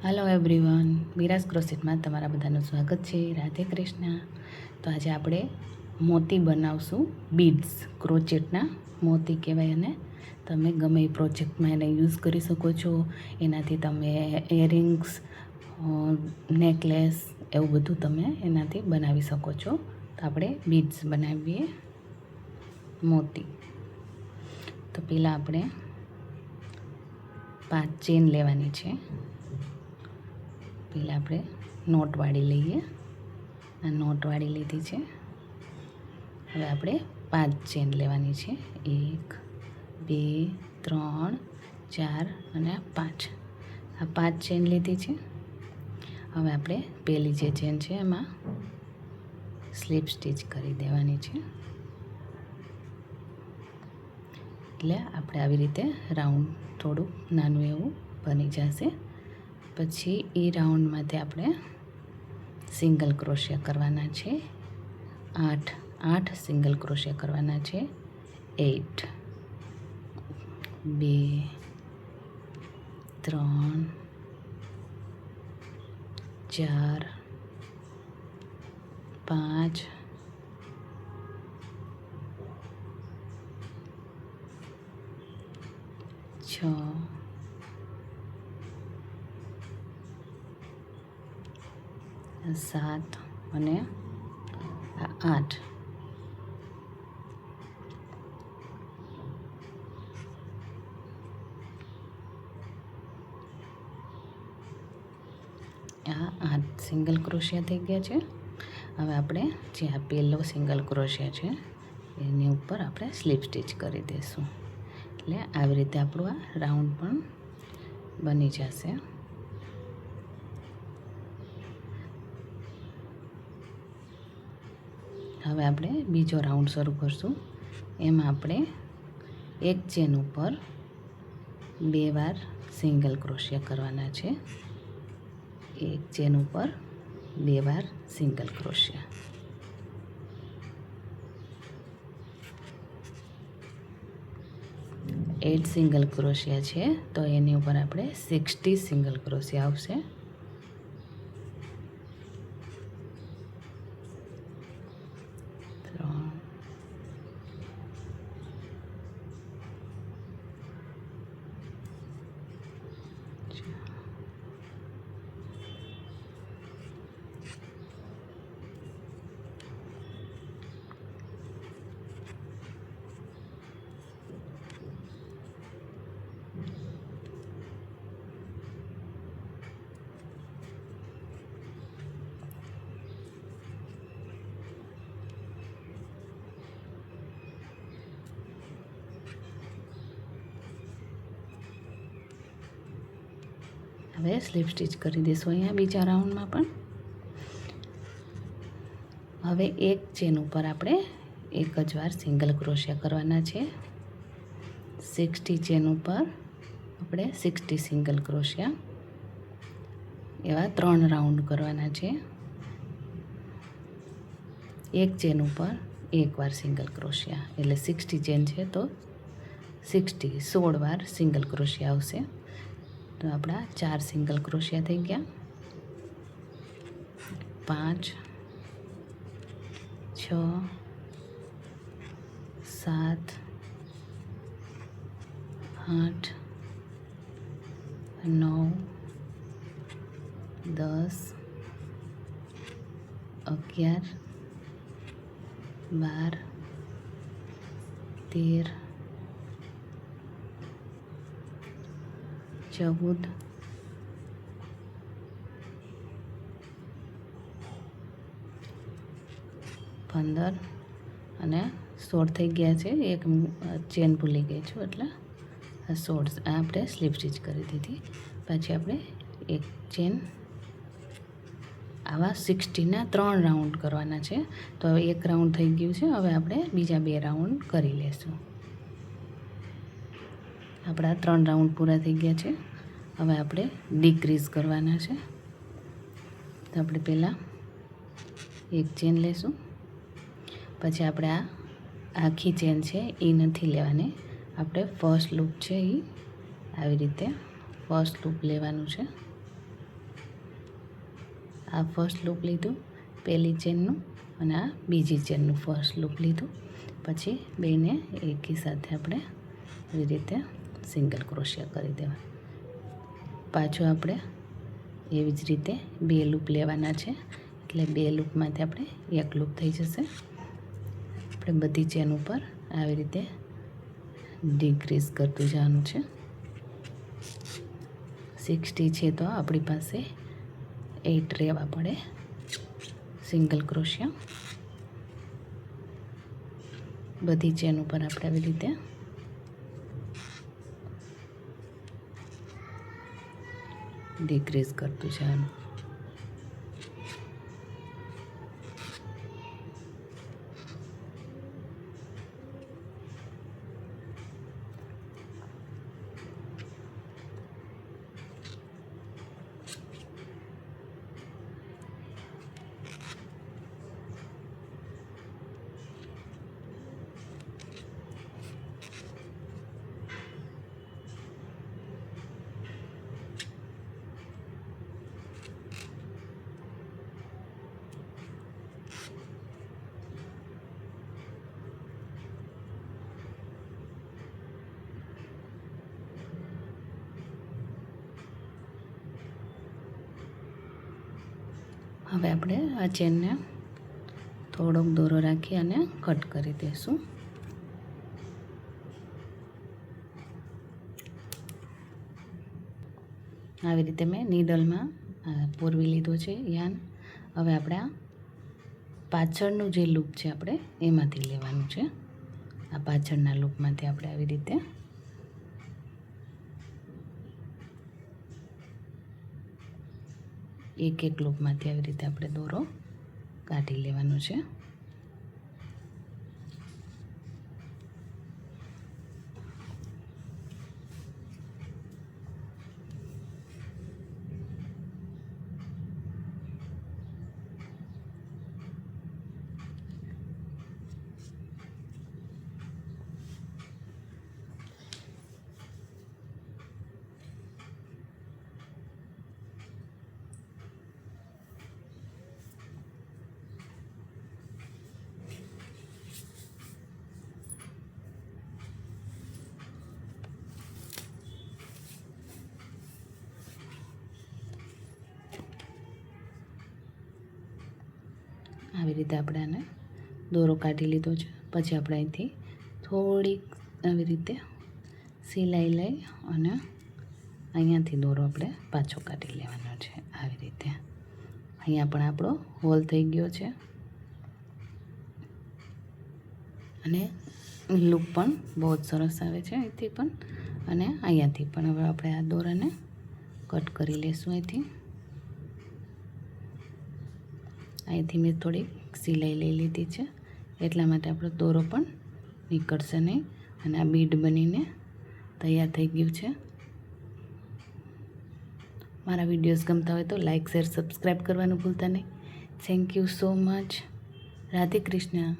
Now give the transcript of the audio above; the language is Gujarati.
હેલો એવરીવન, વિરાસ ક્રોસેટમાં તમારા બધાનું સ્વાગત છે. રાધે કૃષ્ણ. તો આજે આપણે મોતી બનાવશું. બીડ્સ ક્રોચેટના મોતી કહેવાય, અને તમે ગમે એ પ્રોજેક્ટમાં એને યુઝ કરી શકો છો. એનાથી તમે ઇયરિંગ્સ, નેકલેસ એવું બધું તમે એનાથી બનાવી શકો છો. તો આપણે બીડ્સ બનાવીએ મોતી. તો પહેલાં આપણે 5 ચેન લેવાની છે. પહેલાં આપણે નોટવાળી લઈએ. આ નોટવાળી લીધી છે. હવે આપણે 5 ચેન લેવાની છે. 1 2 3 4 અને 5. આ 5 ચેન લીધી છે. હવે આપણે પહેલી જે ચેન છે એમાં સ્લીપ સ્ટીચ કરી દેવાની છે. એટલે આપણે આવી રીતે રાઉન્ડ થોડું નાનું એવું બની જશે. પછી એ રાઉન્ડમાંથી આપણે સિંગલ ક્રોશિયા કરવાના છે. 8 સિંગલ ક્રોશિયા કરવાના છે. 8 2 3 4 5 6 7 અને 8. આ 8 સિંગલ ક્રોશિયા થઈ ગયા છે. હવે આપણે જે આ પહેલો સિંગલ ક્રોશિયા છે એની ઉપર આપણે સ્લીપ સ્ટીચ કરી દઈશું. એટલે આવી રીતે આપણું આ રાઉન્ડ પણ બની જશે. હવે આપણે બીજો રાઉન્ડ શરૂ કરશું. એમાં આપણે એક ચેન ઉપર 2 વાર સિંગલ ક્રોશિયા કરવાના છે. એક ચેન ઉપર 2 વાર સિંગલ ક્રોશિયા. એટ સિંગલ ક્રોશિયા છે, તો એની ઉપર આપણે 60 સિંગલ ક્રોશિયા આવશે. હવે સ્લીપ સ્ટીચ કરી દઈશું અહીંયા બીજા રાઉન્ડમાં પણ. હવે એક ચેન ઉપર આપણે એક જ વાર સિંગલ ક્રોશિયા કરવાના છે. 60 ચેન ઉપર આપણે 60 સિંગલ ક્રોશિયા, એવા 3 રાઉન્ડ કરવાના છે. એક ચેન ઉપર એક વાર સિંગલ ક્રોશિયા, એટલે 60 ચેન છે તો 16 વાર સિંગલ ક્રોશિયા આવશે. તો આપણા 4 સિંગલ ક્રોશિયા થઈ ગયા. 5 6 7 8 9 10 11 12 13 14 15 અને 16 થઈ ગયા છે. એક ચેન ભૂલી ગઈ છું, એટલે 16 આપણે સ્લીપ સ્ટીચ કરી દીધી. પછી આપણે એક ચેન, આવા 60ના 3 રાઉન્ડ કરવાના છે. તો હવે એક રાઉન્ડ થઈ ગયું છે. હવે આપણે બીજા 2 રાઉન્ડ કરી લેશું. આપણા 3 રાઉન્ડ પૂરા થઈ ગયા છે. હવે આપણે ડિક્રીઝ કરવાના છે. તો આપણે પહેલાં એક ચેન લેશું. પછી આપણે આ આખી ચેન છે એ નથી લેવાની. આપણે ફર્સ્ટ લૂપ છે એ આવી રીતે ફર્સ્ટ લૂપ લેવાનું છે. આ ફર્સ્ટ લૂપ લીધું પહેલી ચેનનું અને આ બીજી ચેનનું ફર્સ્ટ લૂપ લીધું. પછી બેને એકી સાથે આપણે એવી રીતે સિંગલ ક્રોશિયા કરી દેવા. પાછું આપણે એવી જ રીતે 2 લૂપ લેવાના છે, એટલે 2 લૂપમાંથી આપણે 1 લૂપ થઈ જશે. આપણે બધી ચેન ઉપર આવી રીતે ડિક્રીઝ કરતું જવાનું છે. 60 છે તો આપણી પાસે 8 રહેવા પડે સિંગલ ક્રોશિયા. બધી ચેન ઉપર આપણે આવી રીતે ડિક્રીઝ કરતું જવાનું. હવે આપણે આ ચેનને થોડોક દોરો રાખી અને કટ કરી દઈશું. આવી રીતે મેં નીડલમાં પૂરવી લીધો છે યાન. હવે આપણે આ પાછળનું જે લૂપ છે આપણે એમાંથી લેવાનું છે. આ પાછળના લૂપમાંથી આપણે આવી રીતે એક લૂપમાંથી આવી રીતે આપણે દોરો કાઢી લેવાનો છે. આવી રીતે આપણે આને દોરો કાઢી લીધો છે. પછી આપણે અહીંથી થોડીક આવી રીતે સિલાઈ લઈ અને અહીંયાથી દોરો આપણે પાછો કાઢી લેવાનો છે. આવી રીતે અહીંયા પણ આપણો હોલ થઈ ગયો છે અને લૂપ પણ બહુ જ સરસ આવે છે અહીંથી પણ અને અહીંયાથી પણ. હવે આપણે આ દોરાને કટ કરી લઈશું. અહીંથી મેં થોડીક સિલાઈ લઈ લીધી છે, એટલા માટે આપણો દોરો પણ નીકળશે નહીં અને આ બીડ બનીને તૈયાર થઈ ગયું છે. મારા વિડીયોઝ ગમતા હોય તો લાઇક શેર સબસ્ક્રાઈબ કરવાનું ભૂલતા નહીં. Thank you so much. Radhe Krishna.